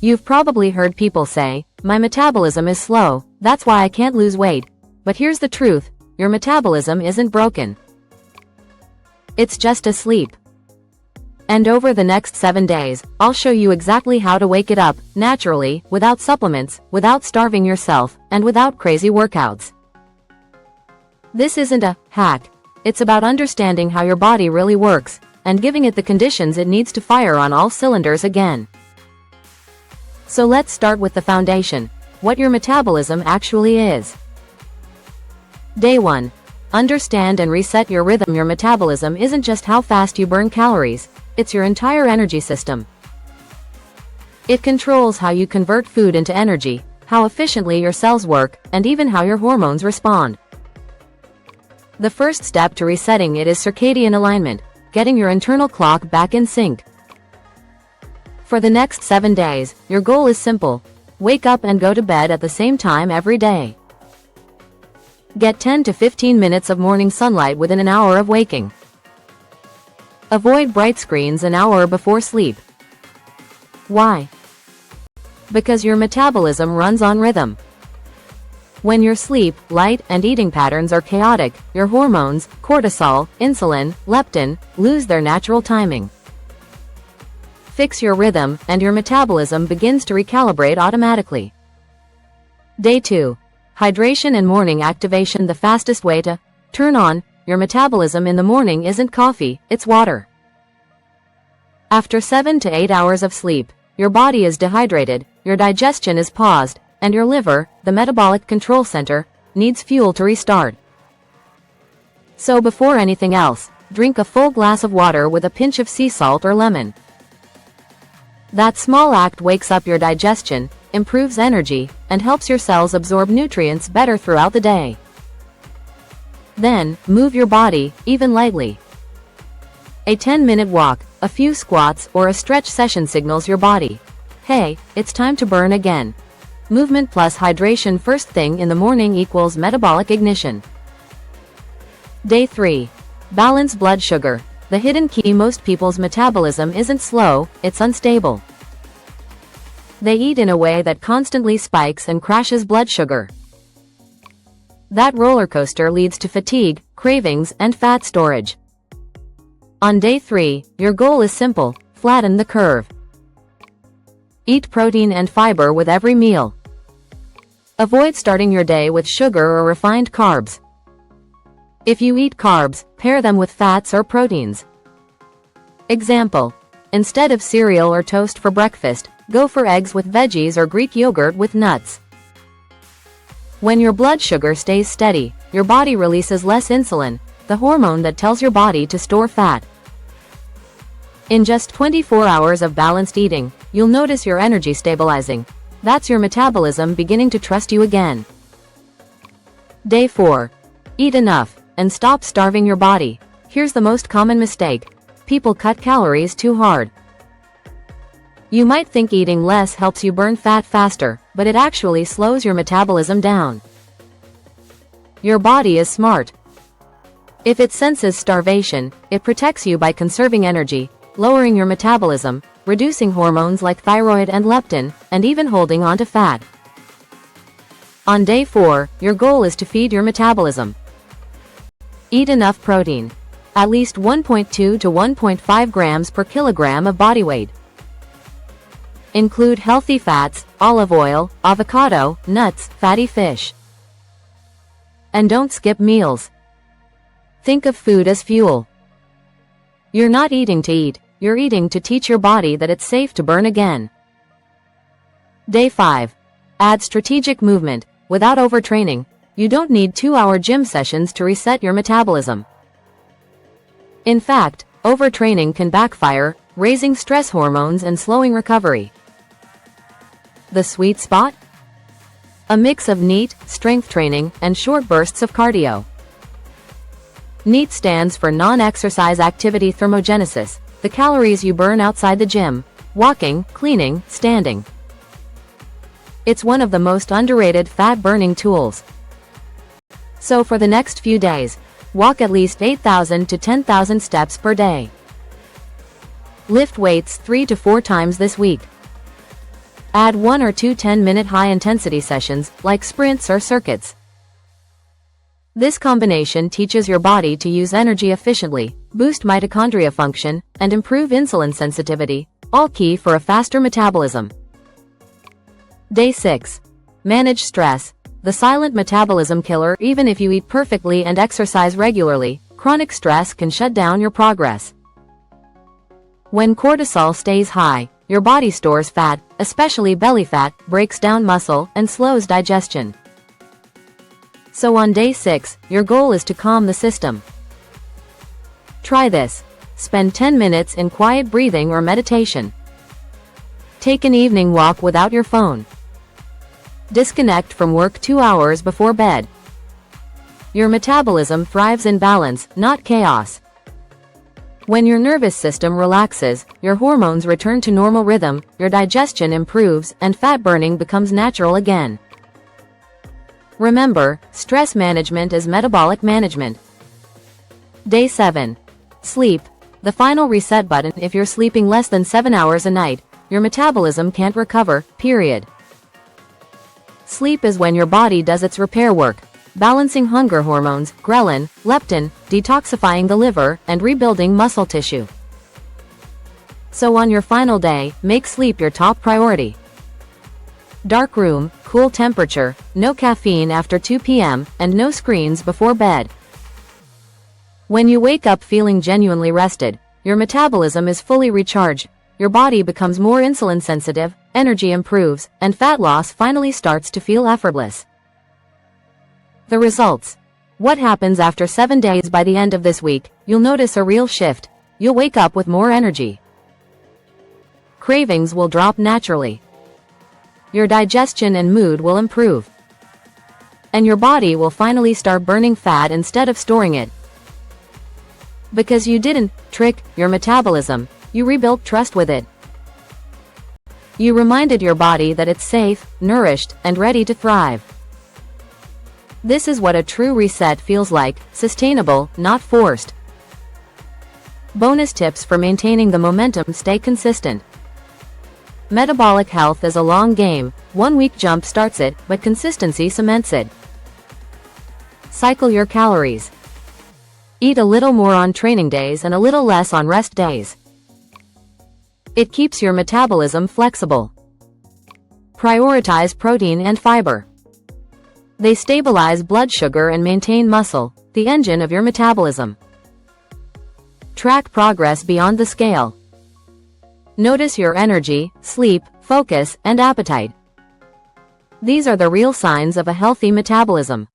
You've probably heard people say, "My metabolism is slow, that's why I can't lose weight." But here's the truth, your metabolism isn't broken. It's just asleep. And over the next 7 days, I'll show you exactly how to wake it up, naturally, without supplements, without starving yourself, and without crazy workouts. This isn't a hack. It's about understanding how your body really works, and giving it the conditions it needs to fire on all cylinders again. So let's start with the foundation, what your metabolism actually is. Day 1. Understand and reset your rhythm. Your metabolism isn't just how fast you burn calories, it's your entire energy system. It controls how you convert food into energy, how efficiently your cells work, and even how your hormones respond. The first step to resetting it is circadian alignment, getting your internal clock back in sync. For the next 7 days, your goal is simple: wake up and go to bed at the same time every day. Get 10 to 15 minutes of morning sunlight within an hour of waking. Avoid bright screens an hour before sleep. Why? Because your metabolism runs on rhythm. When your sleep, light, and eating patterns are chaotic, your hormones, cortisol, insulin, leptin, lose their natural timing. Fix your rhythm, and your metabolism begins to recalibrate automatically. Day 2. Hydration and morning activation. The fastest way to turn on your metabolism in the morning isn't coffee, it's water. After 7 to 8 hours of sleep, your body is dehydrated, your digestion is paused, and your liver, the metabolic control center, needs fuel to restart. So before anything else, drink a full glass of water with a pinch of sea salt or lemon. That small act wakes up your digestion, improves energy, and helps your cells absorb nutrients better throughout the day. Then, move your body, even lightly. A 10-minute walk, a few squats, or a stretch session signals your body, "Hey, it's time to burn again." Movement plus hydration first thing in the morning equals metabolic ignition. Day 3. Balance blood sugar. The hidden key: most people's metabolism isn't slow, it's unstable. They eat in a way that constantly spikes and crashes blood sugar. That roller coaster leads to fatigue, cravings, and fat storage. On day 3, your goal is simple: flatten the curve. Eat protein and fiber with every meal. Avoid starting your day with sugar or refined carbs. If you eat carbs, pair them with fats or proteins. Example: instead of cereal or toast for breakfast, go for eggs with veggies or Greek yogurt with nuts. When your blood sugar stays steady, your body releases less insulin, the hormone that tells your body to store fat. In just 24 hours of balanced eating, you'll notice your energy stabilizing. That's your metabolism beginning to trust you again. Day 4. Eat enough, and stop starving your body. Here's the most common mistake: people cut calories too hard. You might think eating less helps you burn fat faster, but it actually slows your metabolism down. Your body is smart. If it senses starvation, it protects you by conserving energy, lowering your metabolism, reducing hormones like thyroid and leptin, and even holding on to fat. On day 4, your goal is to feed your metabolism. Eat enough protein. At least 1.2 to 1.5 grams per kilogram of body weight. Include healthy fats, olive oil, avocado, nuts, fatty fish. And don't skip meals. Think of food as fuel. You're not eating to eat, you're eating to teach your body that it's safe to burn again. Day 5. Add strategic movement. Without overtraining, you don't need 2-hour gym sessions to reset your metabolism. In fact, overtraining can backfire, raising stress hormones and slowing recovery. The sweet spot? A mix of NEAT, strength training, and short bursts of cardio. NEAT stands for non-exercise activity thermogenesis, the calories you burn outside the gym, walking, cleaning, standing. It's one of the most underrated fat-burning tools. So for the next few days, walk at least 8,000 to 10,000 steps per day. Lift weights 3 to 4 times this week. Add 1 or 2 10-minute high-intensity sessions, like sprints or circuits. This combination teaches your body to use energy efficiently, boost mitochondria function, and improve insulin sensitivity, all key for a faster metabolism. Day 6. Manage stress. The silent metabolism killer. Even if you eat perfectly and exercise regularly, chronic stress can shut down your progress. When cortisol stays high, your body stores fat, especially belly fat, breaks down muscle, and slows digestion. So on day 6, your goal is to calm the system. Try this. Spend 10 minutes in quiet breathing or meditation. Take an evening walk without your phone. Disconnect from work 2 hours before bed. Your metabolism thrives in balance, not chaos. When your nervous system relaxes, your hormones return to normal rhythm, your digestion improves, and fat burning becomes natural again. Remember, stress management is metabolic management. Day 7. Sleep. The final reset button. If you're sleeping less than 7 hours a night, your metabolism can't recover, period. Sleep is when your body does its repair work, balancing hunger hormones, ghrelin, leptin, detoxifying the liver, and rebuilding muscle tissue. So on your final day, make sleep your top priority. Dark room, cool temperature, no caffeine after 2 p.m., and no screens before bed. When you wake up feeling genuinely rested, your metabolism is fully recharged, your body becomes more insulin sensitive, energy improves, and fat loss finally starts to feel effortless. The results. What happens after 7 days? By the end of this week, you'll notice a real shift. You'll wake up with more energy. Cravings will drop naturally. Your digestion and mood will improve. And your body will finally start burning fat instead of storing it. Because you didn't trick your metabolism, you rebuilt trust with it. You reminded your body that it's safe, nourished, and ready to thrive. This is what a true reset feels like, sustainable, not forced. Bonus tips for maintaining the momentum. Stay consistent. Metabolic health is a long game. 1 week jump starts it, but consistency cements it. Cycle your calories. Eat a little more on training days and a little less on rest days. It keeps your metabolism flexible. Prioritize protein and fiber. They stabilize blood sugar and maintain muscle, the engine of your metabolism. Track progress beyond the scale. Notice your energy, sleep, focus, and appetite. These are the real signs of a healthy metabolism.